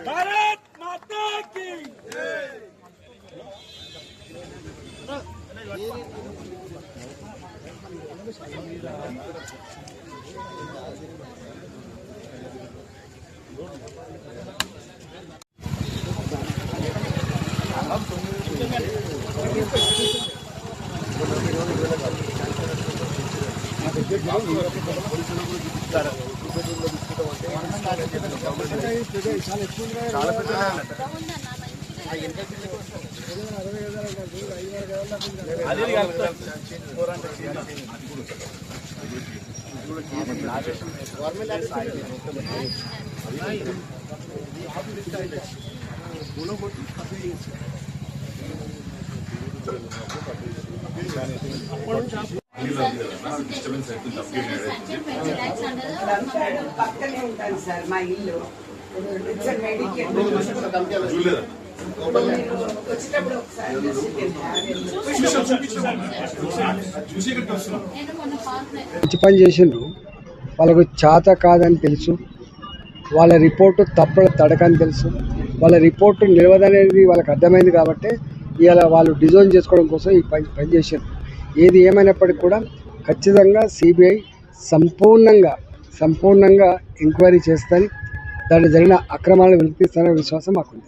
भारत माता की పక్కనే ఉంటాను సార్ మా ఇల్లు. వచ్చేటప్పుడు ఒకసారి మంచి పని చేసిండ్రు. వాళ్ళకు చేత కాదని తెలుసు, వాళ్ళ రిపోర్టు తడకని తెలుసు, వాళ్ళ రిపోర్టు నిలవదనేది వాళ్ళకి అర్థమైంది. కాబట్టి ఇవాళ వాళ్ళు డిజైన్ చేసుకోవడం కోసం ఈ పని చేశారు. ఏది ఏమైనప్పటికీ కూడా ఖచ్చితంగా సిబిఐ సంపూర్ణంగా ఎంక్వైరీ చేస్తుంది. దాంట్లో జరిగిన అక్రమాలను వెలికితీస్తారనే విశ్వాసం మాకుంది.